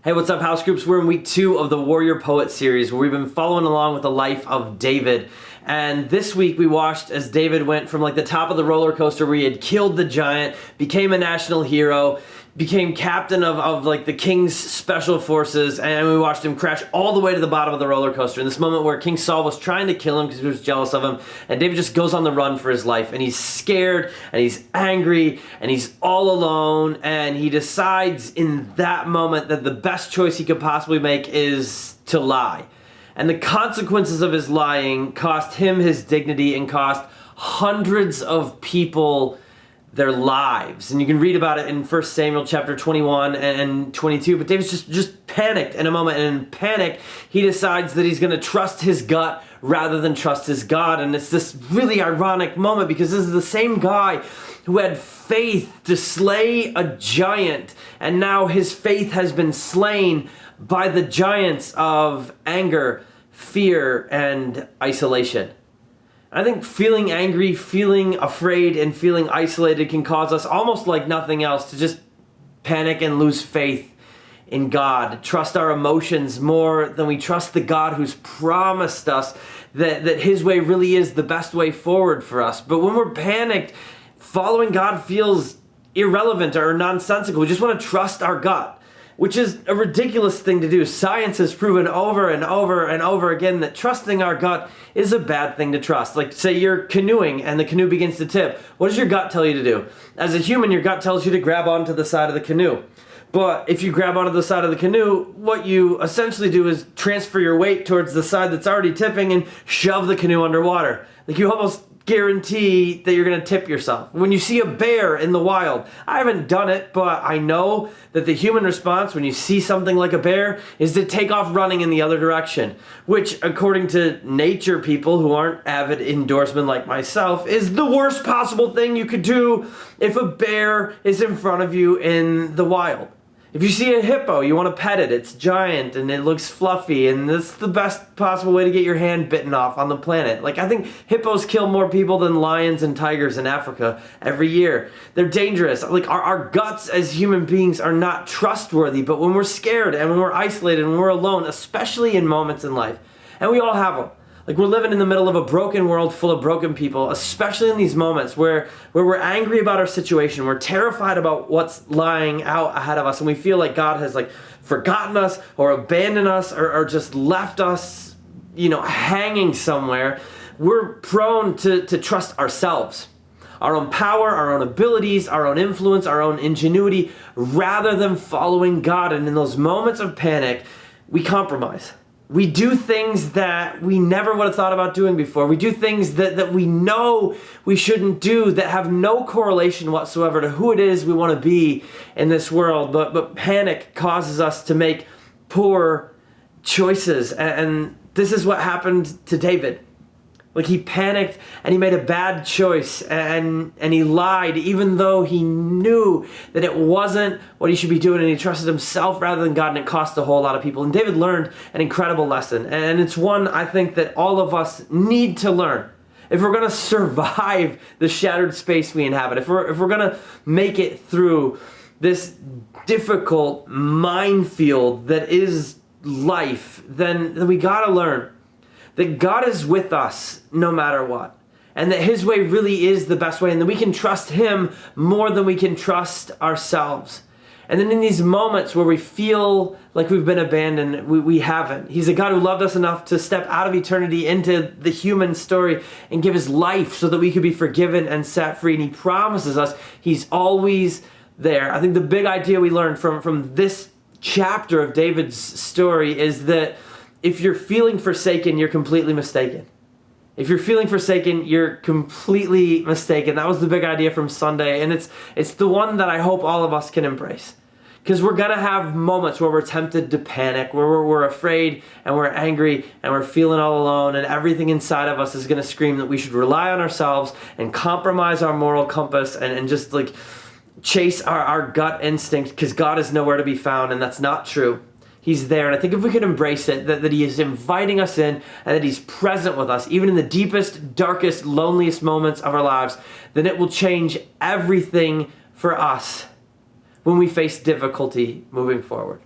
Hey, what's up, house groups? We're in week 2 of the Warrior Poet series where we've been following along with the life of David. And this week we watched as David went from like the top of the roller coaster where he had killed the giant, became a national hero, became captain of like the king's special forces, and we watched him crash all the way to the bottom of the roller coaster in this moment where King Saul was trying to kill him because he was jealous of him, and David just goes on the run for his life, and he's scared, and he's angry, and he's all alone, and he decides in that moment that the best choice he could possibly make is to lie. And the consequences of his lying cost him his dignity and cost hundreds of people their lives. And you can read about it in 1 Samuel chapter 21 and 22. But David's just panicked in a moment. And in panic, he decides that he's going to trust his gut rather than trust his God. And it's this really ironic moment because this is the same guy who had faith to slay a giant. And now his faith has been slain by the giants of anger, fear, and isolation. I think feeling angry, feeling afraid, and feeling isolated can cause us, almost like nothing else, to just panic and lose faith in God. Trust our emotions more than we trust the God who's promised us that His way really is the best way forward for us. But when we're panicked, following God feels irrelevant or nonsensical. We just want to trust our gut, which is a ridiculous thing to do. Science has proven over and over and over again that trusting our gut is a bad thing to trust. Like, say you're canoeing and the canoe begins to tip. What does your gut tell you to do? As a human, your gut tells you to grab onto the side of the canoe. But if you grab onto the side of the canoe, what you essentially do is transfer your weight towards the side that's already tipping and shove the canoe underwater. Like, you almost guarantee that you're going to tip yourself. When you see a bear in the wild, I haven't done it, but I know that the human response when you see something like a bear is to take off running in the other direction, which, according to nature people who aren't avid indoorsmen like myself, is the worst possible thing you could do if a bear is in front of you in the wild. If you see a hippo, you want to pet it. It's giant and it looks fluffy, and that's the best possible way to get your hand bitten off on the planet. Like, I think hippos kill more people than lions and tigers in Africa every year. They're dangerous. Like, our guts as human beings are not trustworthy, but when we're scared and when we're isolated and when we're alone, especially in moments in life, and we all have them. Like, we're living in the middle of a broken world full of broken people, especially in these moments where we're angry about our situation, we're terrified about what's lying out ahead of us, and we feel like God has like forgotten us or abandoned us or just left us, hanging somewhere. We're prone to trust ourselves, our own power, our own abilities, our own influence, our own ingenuity, rather than following God. And in those moments of panic, we compromise. We do things that we never would have thought about doing before. We do things that we know we shouldn't do, that have no correlation whatsoever to who it is we want to be in this world. But panic causes us to make poor choices. And this is what happened to David. Like, he panicked and he made a bad choice and he lied even though he knew that it wasn't what he should be doing, and he trusted himself rather than God, and it cost a whole lot of people. And David learned an incredible lesson, and it's one I think that all of us need to learn. If we're going to survive the shattered space we inhabit, if we're going to make it through this difficult minefield that is life, then we got to learn that God is with us no matter what, and that His way really is the best way, and that we can trust Him more than we can trust ourselves. And then in these moments where we feel like we've been abandoned, we haven't. He's a God who loved us enough to step out of eternity into the human story and give His life so that we could be forgiven and set free. And He promises us He's always there. I think the big idea we learned from this chapter of David's story is that if you're feeling forsaken, you're completely mistaken. If you're feeling forsaken, you're completely mistaken. That was the big idea from Sunday, and it's the one that I hope all of us can embrace. Because we're going to have moments where we're tempted to panic, where we're afraid and we're angry and we're feeling all alone, and everything inside of us is going to scream that we should rely on ourselves and compromise our moral compass and just like chase our gut instinct, because God is nowhere to be found, and that's not true. He's there, and I think if we could embrace it, that He is inviting us in, and that He's present with us, even in the deepest, darkest, loneliest moments of our lives, then it will change everything for us when we face difficulty moving forward.